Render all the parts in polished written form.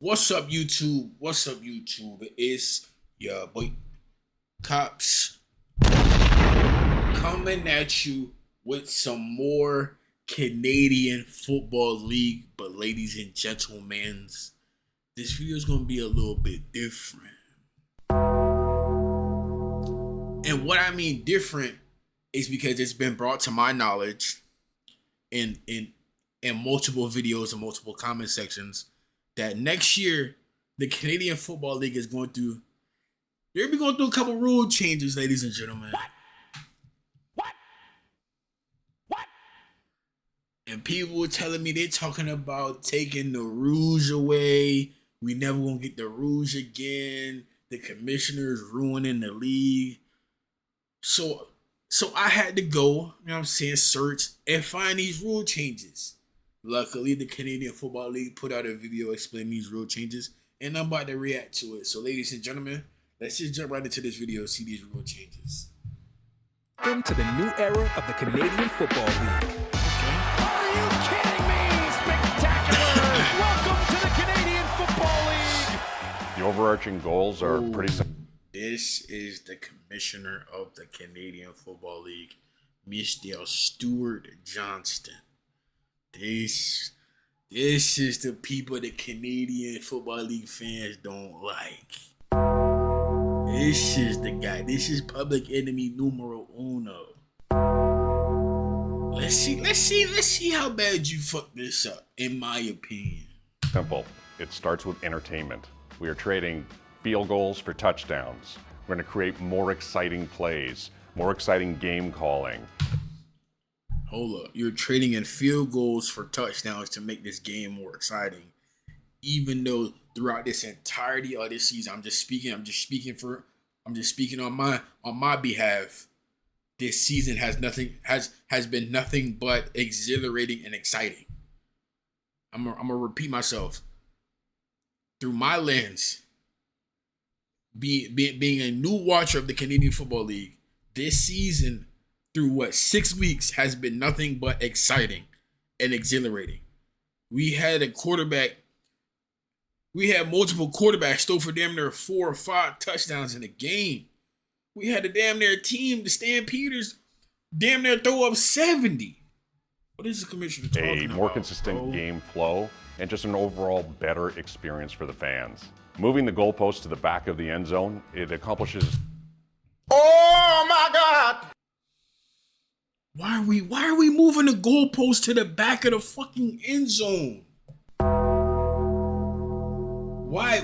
What's up, YouTube? What's up, YouTube? It's your boy Cops coming at you with some more Canadian Football League. But, ladies and gentlemen, this video is going to be a little bit different. And what I mean different is because it's been brought to my knowledge in multiple videos and multiple comment sections that next year the Canadian Football League is going through. They'll be going through a couple rule changes, ladies and gentlemen. What? And people were telling me they're talking about taking the rouge away. We never gonna get the rouge again. The commissioners ruining the league. So I had to go, you know what I'm saying, search and find these rule changes. Luckily, the Canadian Football League put out a video explaining these rule changes, and I'm about to react to it. So, ladies and gentlemen, let's just jump right into this video and see these rule changes. Welcome to the new era of the Canadian Football League. Are you kidding me? Spectacular! Welcome to the Canadian Football League! The overarching goals are pretty simple. This is the commissioner of the Canadian Football League, Mr. Stuart Johnston. This is the people the Canadian Football League fans don't like. This is the guy. This is public enemy numero uno. Let's see how bad you fucked this up, in my opinion. Simple. It starts with entertainment. We are trading field goals for touchdowns. We're going to create more exciting plays, more exciting game calling. Hold up. You're trading in field goals for touchdowns to make this game more exciting. Even though throughout this entirety of this season, I'm just speaking on my behalf. This season has been nothing but exhilarating and exciting. I'm gonna repeat myself. Through my lens, being a new watcher of the Canadian Football League, this season through 6 weeks has been nothing but exciting and exhilarating. We had multiple quarterbacks throw for damn near 4 or 5 touchdowns in a game. We had a damn near team, the Stampeders, damn near throw up 70. What is the commissioner talking about? A more consistent game flow and just an overall better experience for the fans. Moving the goalpost to the back of the end zone, it accomplishes. Oh my God! Why are we moving the goalpost to the back of the fucking end zone? Why?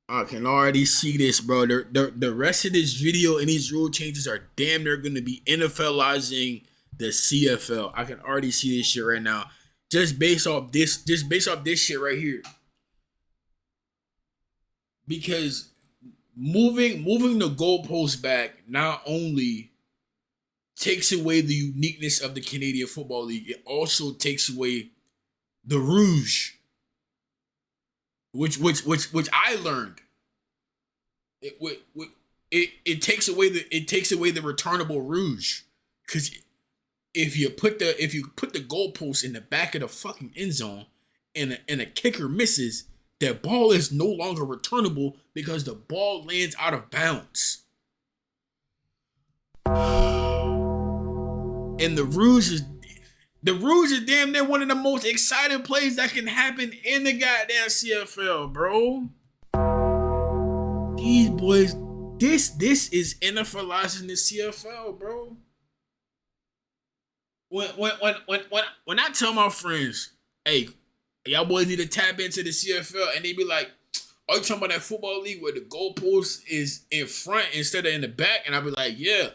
I can already see this, bro. The rest of this video and these rule changes are damn near going to be NFLizing the CFL. I can already see this shit right now. Just based off this shit right here. Because moving the goalpost back not only takes away the uniqueness of the Canadian Football League, it also takes away the rouge, which I learned. It takes away the returnable rouge, because if you put the goalpost in the back of the fucking end zone and a kicker misses, that ball is no longer returnable because the ball lands out of bounds. And the rouge is damn near one of the most exciting plays that can happen in the goddamn CFL, bro. These boys, this is NFLizing the CFL, bro. When I tell my friends, hey, y'all boys need to tap into the CFL, and they be like, are you talking about that football league where the goalpost is in front instead of in the back? And I be like, yeah.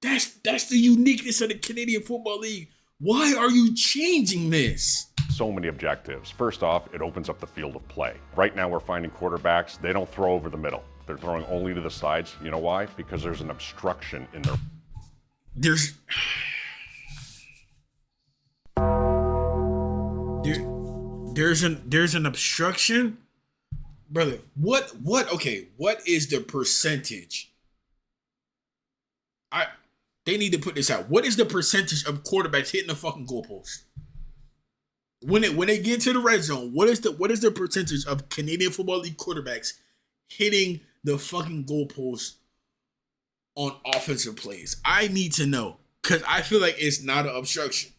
That's the uniqueness of the Canadian Football League. Why are you changing this? So many objectives. First off, it opens up the field of play. Right now we're finding quarterbacks, they don't throw over the middle. They're throwing only to the sides. You know why? Because there's an obstruction in their... There's an obstruction? Brother, what is the percentage? They need to put this out. What is the percentage of quarterbacks hitting the fucking goalpost? when they get to the red zone, what is the percentage of Canadian Football League quarterbacks hitting the fucking goalpost on offensive plays? I need to know, because I feel like it's not an obstruction.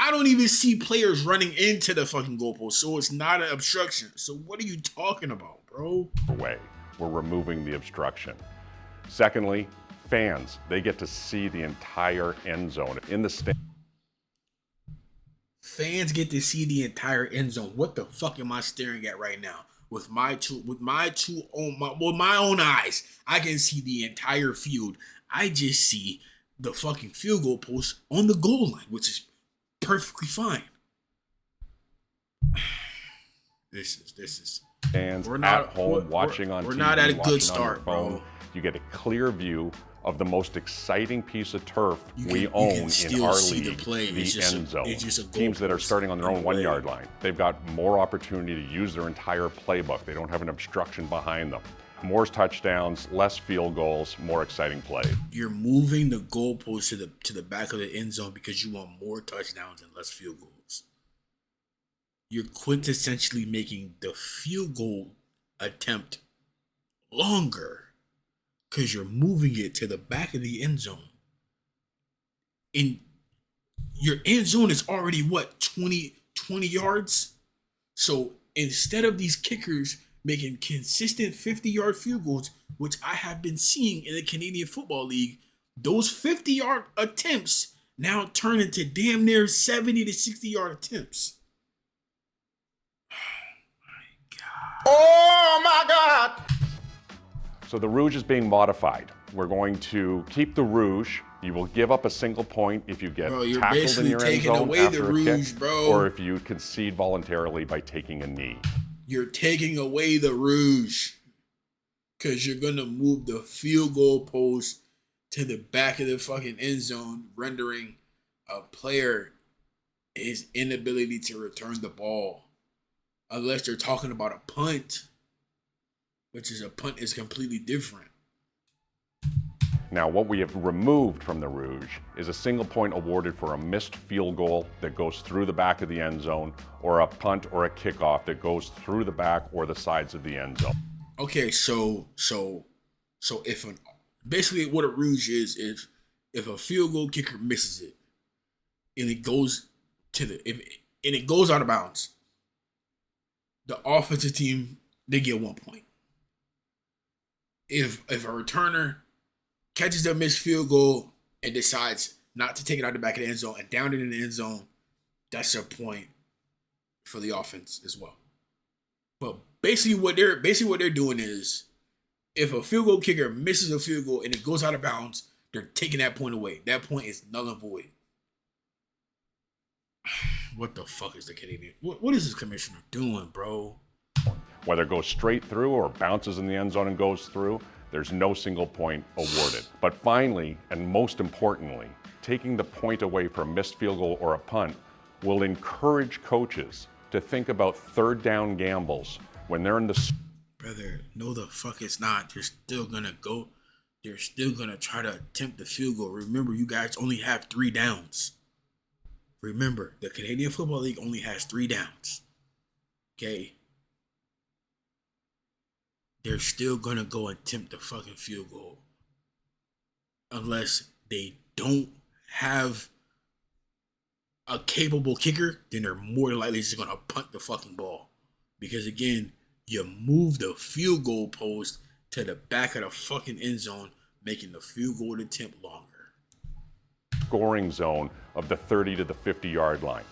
I don't even see players running into the fucking goalpost, so it's not an obstruction. So what are you talking about, bro? Way. We're removing the obstruction. Secondly, fans, they get to see the entire end zone. In the stand. Fans get to see the entire end zone. What the fuck am I staring at right now? With my own eyes, I can see the entire field. I just see the fucking field goal post on the goal line, which is perfectly fine. This is Fans at home watching on TV. We're not at a good watching on your start, phone. bro. You get a clear view of the most exciting piece of turf we you own can in still our see league, the play. the It's just end zone. it's just a Teams that are goalpost starting on their own in a 1 way. yard line, they've got more opportunity to use their entire playbook. They don't have an obstruction behind them. More touchdowns, less field goals, more exciting play. You're moving the goalpost to the back of the end zone because you want more touchdowns and less field goals. You're quintessentially making the field goal attempt longer because you're moving it to the back of the end zone. And your end zone is already what, 20 yards? So instead of these kickers making consistent 50-yard field goals, which I have been seeing in the Canadian Football League, those 50-yard attempts now turn into damn near 70 to 60-yard attempts. Oh my God! So the Rouge is being modified. We're going to keep the Rouge. You will give up a single point if you get Bro, you're tackled in basically your end taking zone away the after a Rouge, kick, bro. or if you concede voluntarily by taking a knee. You're taking away the Rouge because you're going to move the field goal post to the back of the fucking end zone, rendering a player his inability to return the ball. Unless they're talking about a punt, which is a punt is completely different. Now, what we have removed from the Rouge is a single point awarded for a missed field goal that goes through the back of the end zone, or a punt or a kickoff that goes through the back or the sides of the end zone. Okay, so if basically what a Rouge is if a field goal kicker misses it and it goes it goes out of bounds, the offensive team, they get 1 point. If a returner catches the missed field goal and decides not to take it out the back of the end zone and down it in the end zone, that's a point for the offense as well. But basically what they're doing is, if a field goal kicker misses a field goal and it goes out of bounds, they're taking that point away. That point is null and void. What the fuck is the Canadian? What is this commissioner doing, bro? Whether it goes straight through or bounces in the end zone and goes through, there's no single point awarded. But finally, and most importantly, taking the point away for a missed field goal or a punt will encourage coaches to think about third down gambles when they're in the... Brother, no the fuck it's not. They're still gonna go. They're still gonna try to attempt the field goal. Remember, you guys only have 3 downs. Remember, the Canadian Football League only has 3 downs. Okay? They're still gonna go attempt the fucking field goal. Unless they don't have a capable kicker, then they're more than likely just gonna punt the fucking ball. Because again, you move the field goal post to the back of the fucking end zone, making the field goal attempt longer. scoring zone of the 30 to the 50-yard line.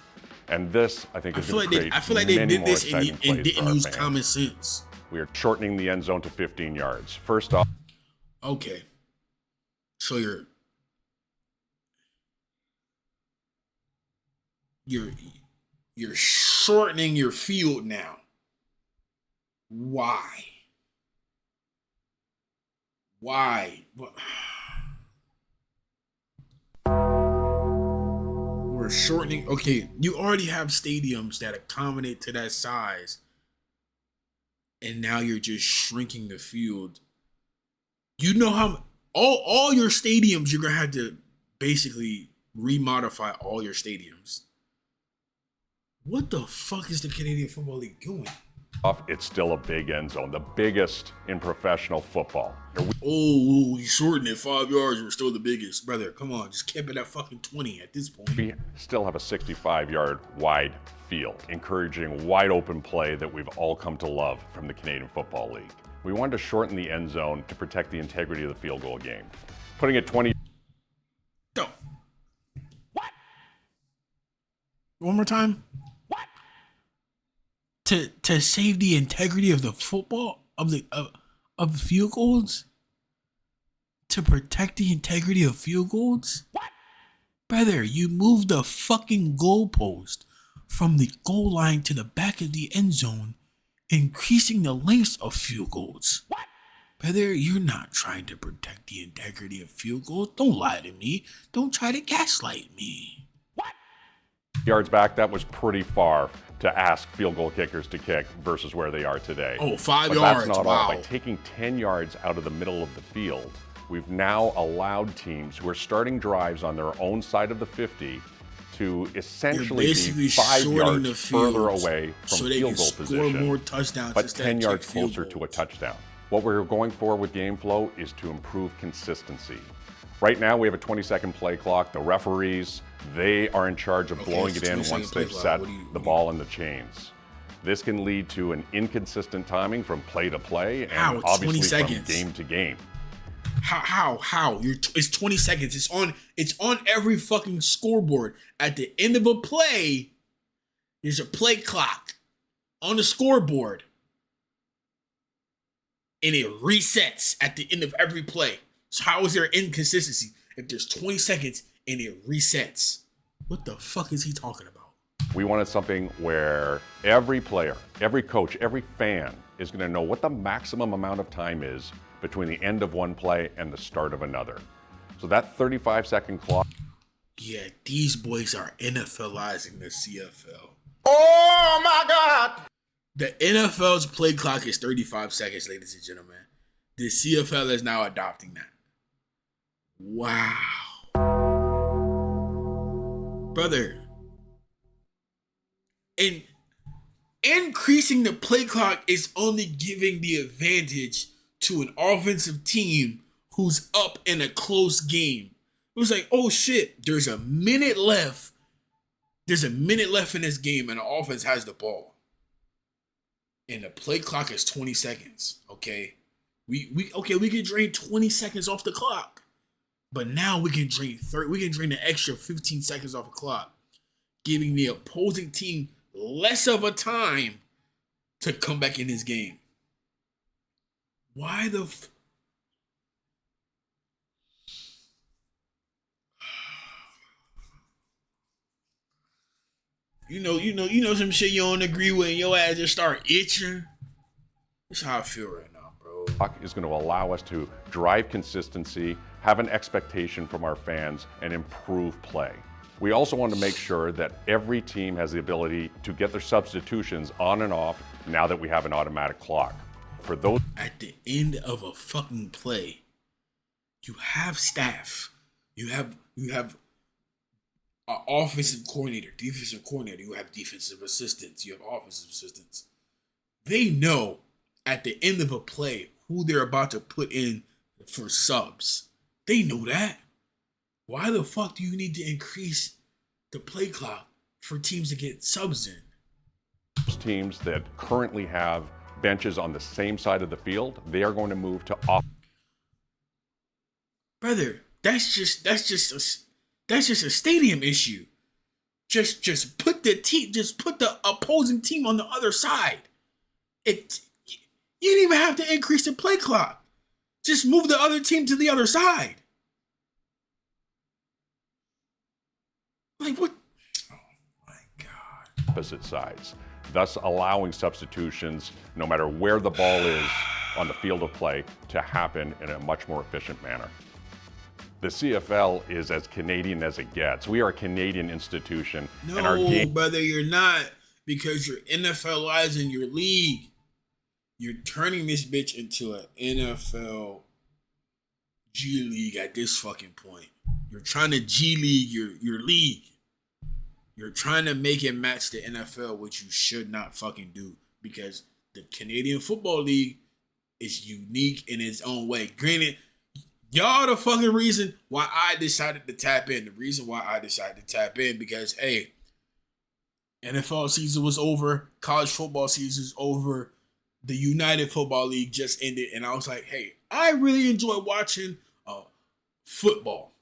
And this, I think, is going to create I feel like they many did more this exciting and plays for didn't our use fans. common sense. We are shortening the end zone to 15 yards. First off, Okay. So you're shortening your field now. Why? We're shortening. Okay, you already have stadiums that accommodate to that size, and now you're just shrinking the field. You know how all your stadiums you're gonna have to basically remodify all your stadiums. What the fuck is the Canadian Football League doing? It's still a big end zone, the biggest in professional football. Oh, you shortened it 5 yards. We're still the biggest, brother. Come on, just keep it at fucking 20 at this point. We still have a 65-yard wide field, encouraging wide open play that we've all come to love from the Canadian Football League. We wanted to shorten the end zone to protect the integrity of the field goal game. Putting it 20. Go. What? One more time. What? To save the integrity of the football of the field goals? To protect the integrity of field goals? What? Brother, you moved the fucking goalpost from the goal line to the back of the end zone, increasing the lengths of field goals. What? Brother, you're not trying to protect the integrity of field goals. Don't lie to me. Don't try to gaslight me. What? Yards back, that was pretty far to ask field goal kickers to kick versus where they are today. Oh, 5 but yards. That's not wow. all. By taking 10 yards out of the middle of the field, we've now allowed teams who are starting drives on their own side of the 50 to essentially be 5 yards further away from field goal position, more touchdowns, but 10 yards closer to a touchdown. What we're going for with game flow is to improve consistency. Right now, we have a 20-second play clock. The referees, they are in charge of blowing it in once they've set the ball in the chains. This can lead to an inconsistent timing from play to play and obviously from game to game. How? It's 20 seconds. It's on every fucking scoreboard. At the end of a play, there's a play clock on the scoreboard. And it resets at the end of every play. So how is there inconsistency if there's 20 seconds and it resets? What the fuck is he talking about? We wanted something where every player, every coach, every fan is going to know what the maximum amount of time is between the end of one play and the start of another. So that 35-second clock. Yeah, these boys are NFLizing the CFL. Oh my God! The NFL's play clock is 35 seconds, ladies and gentlemen. The CFL is now adopting that. Wow. Brother. And increasing the play clock is only giving the advantage to an offensive team who's up in a close game. It was like, oh shit, there's a minute left. There's a minute left in this game and the offense has the ball. And the play clock is 20 seconds, okay? We can drain 20 seconds off the clock. But now we can drain the extra 15 seconds off the clock, giving the opposing team less of a time to come back in this game. Why the You know some shit you don't agree with and your ass just start itching. That's how I feel right now, bro. Is going to allow us to drive consistency, have an expectation from our fans, and improve play. We also want to make sure that every team has the ability to get their substitutions on and off now that we have an automatic clock. For those at the end of a fucking play, you have staff. You have an offensive coordinator, defensive coordinator. You have defensive assistants. You have offensive assistants. They know at the end of a play who they're about to put in for subs. They know that. Why the fuck do you need to increase the play clock for teams to get subs in? Teams that currently have benches on the same side of the field, they are going to move to off. Brother, that's just a stadium issue. Just put the opposing team on the other side. You didn't even have to increase the play clock. Just move the other team to the other side. Like what? Oh my God. Opposite sides, thus allowing substitutions, no matter where the ball is on the field of play, to happen in a much more efficient manner. The CFL is as Canadian as it gets. We are a Canadian institution. No, and our game- brother, you're not, because you're NFLizing your league. You're turning this bitch into an NFL G League at this fucking point. You're trying to G League your league. You're trying to make it match the NFL, which you should not fucking do, because the Canadian Football League is unique in its own way. Granted, y'all the fucking reason why I decided to tap in. The reason why I decided to tap in because, hey, NFL season was over, college football season is over, the United Football League just ended, and I was like, hey, I really enjoy watching football.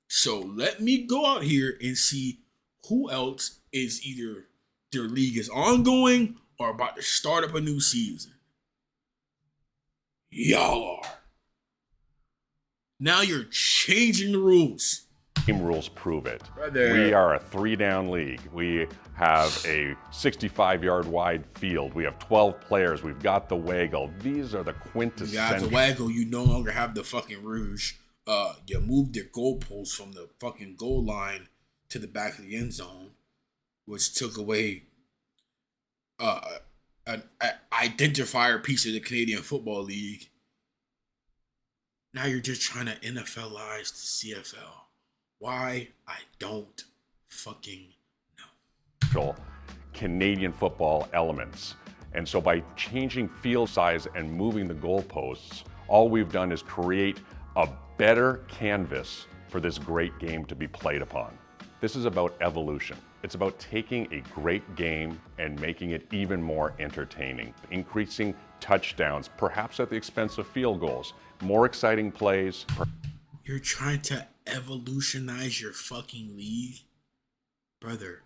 So let me go out here and see who else is either their league is ongoing or about to start up a new season. Y'all are. Now you're changing the rules. Team rules prove it. Brother. We are a 3-down league. We have a 65-yard wide field. We have 12 players. We've got the waggle. These are the quintessential. You got the waggle. You no longer have the fucking rouge. You moved the goalposts from the fucking goal line to the back of the end zone, which took away an identifier piece of the Canadian Football League. Now you're just trying to NFLize the CFL. Why? I don't fucking know. Canadian football elements. And so by changing field size and moving the goalposts, all we've done is create a better canvas for this great game to be played upon. This is about evolution. It's about taking a great game and making it even more entertaining, increasing touchdowns, perhaps at the expense of field goals, more exciting plays. You're trying to evolutionize your fucking league? Brother,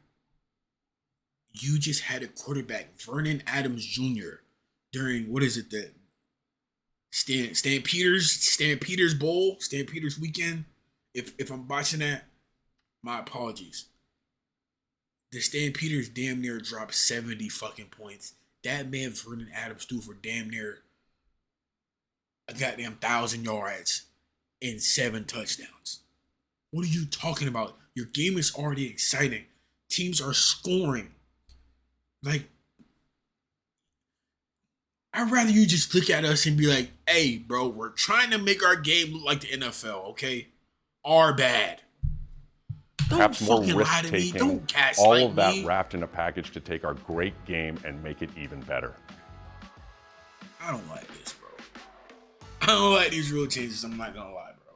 you just had a quarterback, Vernon Adams Jr., during, what is it, the Stan Peters Bowl, Stan Peters weekend. If I'm botching that, my apologies. The Stan Peters damn near dropped 70 fucking points. That man, Vernon Adams, threw for damn near a goddamn 1,000 yards and 7 touchdowns. What are you talking about? Your game is already exciting. Teams are scoring. Like, I'd rather you just look at us and be like, hey, bro, we're trying to make our game look like the NFL, okay? Our bad. Perhaps more risk taking. Don't gaslight all of that me. wrapped in a package to take our great game and make it even better. I don't like this, bro. I don't like these rule changes. I'm not gonna lie, bro.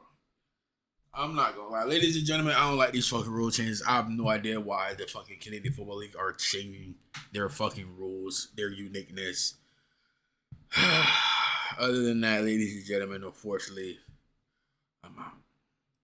I'm not gonna lie. Ladies and gentlemen, I don't like these fucking rule changes. I have no idea why the fucking Canadian Football League are changing their fucking rules, their uniqueness. Other than that, ladies and gentlemen, unfortunately, I'm out.